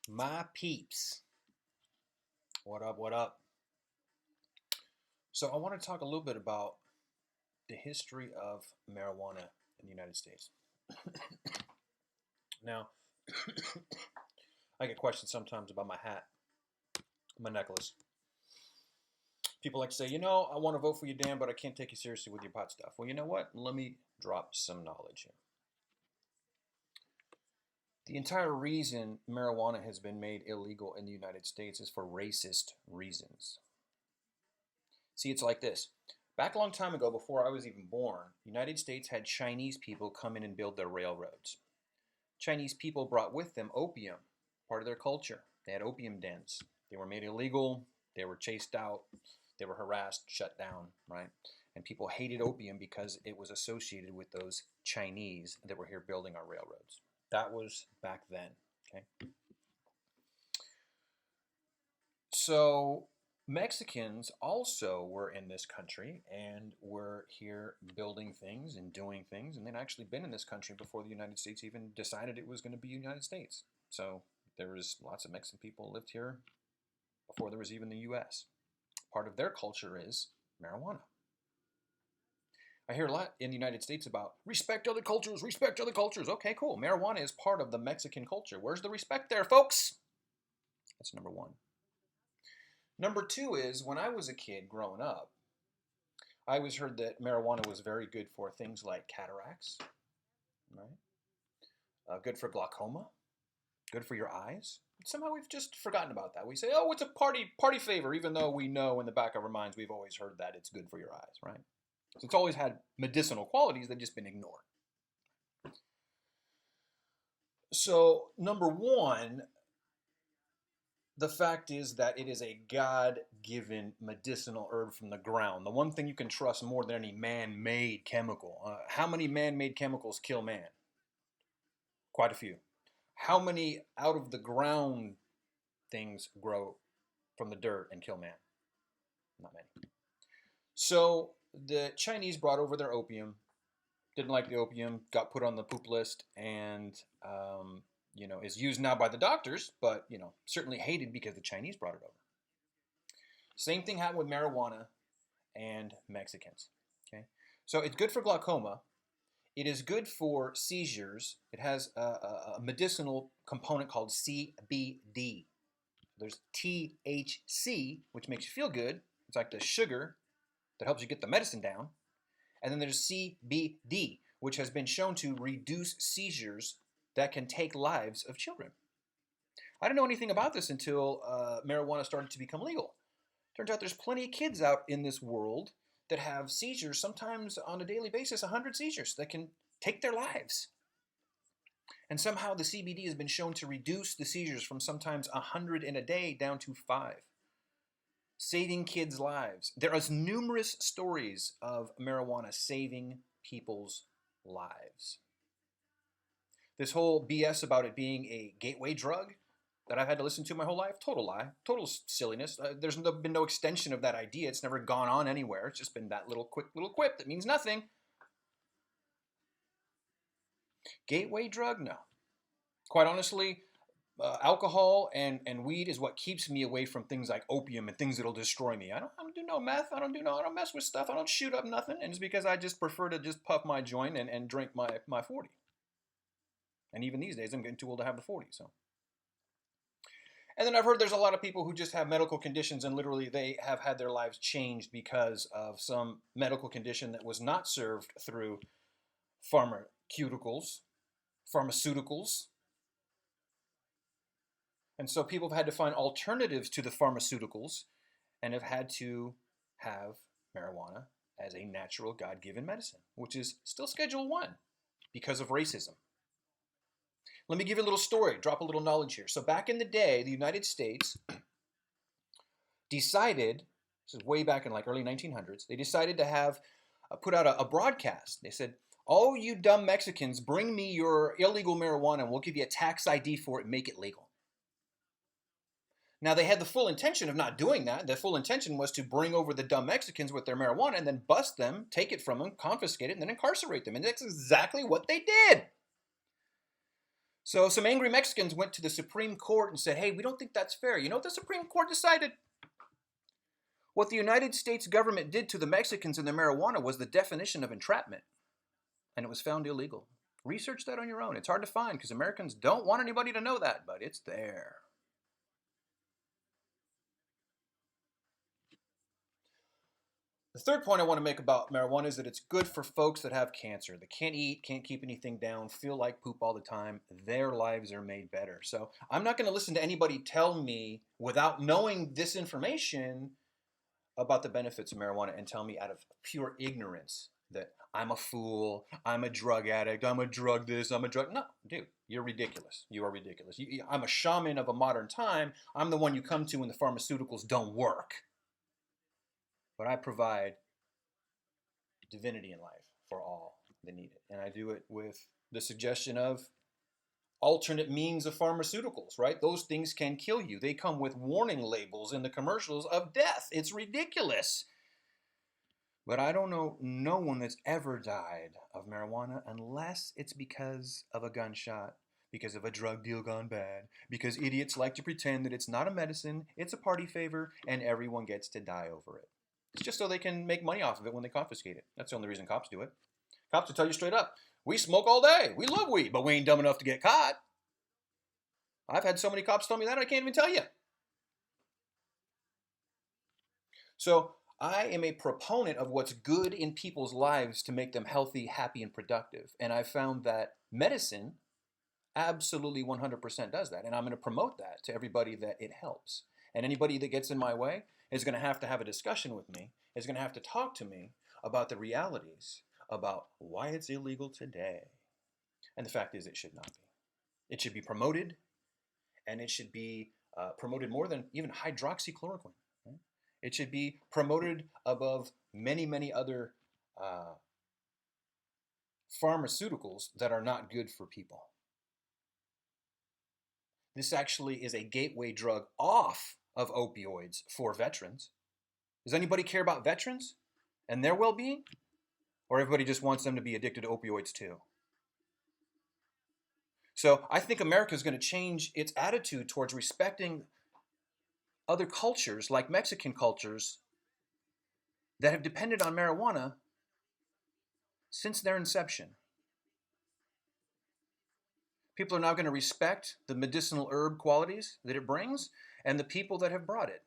My peeps. What up, what up? So, I want to talk a little bit about the history of marijuana in the United States. Now, I get questions sometimes about my hat, my necklace. People like to say, I want to vote for you, Dan, but I can't take you seriously with your pot stuff. Well, you know what? Let me drop some knowledge here. The entire reason marijuana has been made illegal in the United States is for racist reasons. See, it's like this. Back a long time ago, before I was even born, the United States had Chinese people come in and build their railroads. Chinese people brought with them opium, part of their culture. They had opium dens. They were made illegal. They were chased out. They were harassed, shut down, right? And people hated opium because it was associated with those Chinese that were here building our railroads. That was back then, okay? So Mexicans also were in this country and were here building things and doing things, and they'd actually been in this country before the United States even decided it was going to be United States. So there was lots of Mexican people lived here before there was even the U.S. Part of their culture is marijuana. I hear a lot in the United States about respect other cultures, respect other cultures. Okay, cool. Marijuana is part of the Mexican culture. Where's the respect there, folks? That's number one. Number two is when I was a kid growing up, I always heard that marijuana was very good for things like cataracts, right? Good for glaucoma, good for your eyes. Somehow we've just forgotten about that. We say, oh, it's a party favor, even though we know in the back of our minds we've always heard that it's good for your eyes, right? So it's always had medicinal qualities, they've just been ignored. So, number one, the fact is that it is a God-given medicinal herb from the ground. The one thing you can trust more than any man-made chemical. How many man-made chemicals kill man? Quite a few. How many out of the ground things grow from the dirt and kill man? Not many. So the Chinese brought over their opium, didn't like the opium, got put on the poop list, and is used now by the doctors, but certainly hated because the Chinese brought it over. Same thing happened with marijuana and Mexicans. Okay, so it's good for glaucoma. It is good for seizures. It has a medicinal component called CBD. There's THC, which makes you feel good. It's like the sugar that helps you get the medicine down. And then there's CBD, which has been shown to reduce seizures that can take lives of children. I didn't know anything about this until marijuana started to become legal. Turns out there's plenty of kids out in this world that have seizures, sometimes on a daily basis, 100 seizures that can take their lives. And somehow the CBD has been shown to reduce the seizures from sometimes 100 in a day down to 5. Saving kids' lives. There are numerous stories of marijuana saving people's lives. This whole BS about it being a gateway drug that I've had to listen to my whole life, total lie, total silliness. There's been no extension of that idea. It's never gone on anywhere. It's just been that quick little quip that means nothing. Gateway drug? No. Quite honestly, alcohol and weed is what keeps me away from things like opium and things that'll destroy me. I don't do no meth. I don't mess with stuff. I don't shoot up nothing. And it's because I just prefer to just puff my joint and drink my 40. And even these days, I'm getting too old to have the 40, so. And then I've heard there's a lot of people who just have medical conditions and literally they have had their lives changed because of some medical condition that was not served through pharmaceuticals. And so people have had to find alternatives to the pharmaceuticals and have had to have marijuana as a natural God-given medicine, which is still Schedule 1 because of racism. Let me give you a little story, drop a little knowledge here. So back in the day, the United States decided, this is way back in like early 1900s, they decided to have, put out a broadcast. They said, all you dumb Mexicans, bring me your illegal marijuana and we'll give you a tax ID for it and make it legal. Now, they had the full intention of not doing that. The full intention was to bring over the dumb Mexicans with their marijuana and then bust them, take it from them, confiscate it, and then incarcerate them. And that's exactly what they did. So some angry Mexicans went to the Supreme Court and said, hey, we don't think that's fair. You know what the Supreme Court decided? What the United States government did to the Mexicans and their marijuana was the definition of entrapment, and it was found illegal. Research that on your own. It's hard to find because Americans don't want anybody to know that, but it's there. The third point I want to make about marijuana is that it's good for folks that have cancer. They can't eat, can't keep anything down, feel like poop all the time. Their lives are made better. So I'm not going to listen to anybody tell me without knowing this information about the benefits of marijuana and tell me out of pure ignorance that I'm a fool, I'm a drug addict, I'm a drug this, I'm a drug. No, dude, you're ridiculous. You are ridiculous. I'm a shaman of a modern time. I'm the one you come to when the pharmaceuticals don't work. But I provide divinity in life for all that need it. And I do it with the suggestion of alternate means of pharmaceuticals, right? Those things can kill you. They come with warning labels in the commercials of death. It's ridiculous. But I don't know no one that's ever died of marijuana unless it's because of a gunshot, because of a drug deal gone bad, because idiots like to pretend that it's not a medicine, it's a party favor, and everyone gets to die over it. It's just so they can make money off of it when they confiscate it. That's the only reason cops do it. Cops will tell you straight up, we smoke all day. We love weed, but we ain't dumb enough to get caught. I've had so many cops tell me that I can't even tell you. So I am a proponent of what's good in people's lives to make them healthy, happy, and productive. And I've found that medicine absolutely 100% does that. And I'm going to promote that to everybody that it helps. And anybody that gets in my way is going to have a discussion with me, is going to have to talk to me about the realities, about why it's illegal today. And the fact is, it should not be. It should be promoted, and it should be promoted more than even hydroxychloroquine. Right? It should be promoted above many, many other pharmaceuticals that are not good for people. This actually is a gateway drug off of opioids for veterans. Does anybody care about veterans and their well-being? Or everybody just wants them to be addicted to opioids too? So I think America is going to change its attitude towards respecting other cultures, like Mexican cultures, that have depended on marijuana since their inception. People are now going to respect the medicinal herb qualities that it brings and the people that have brought it.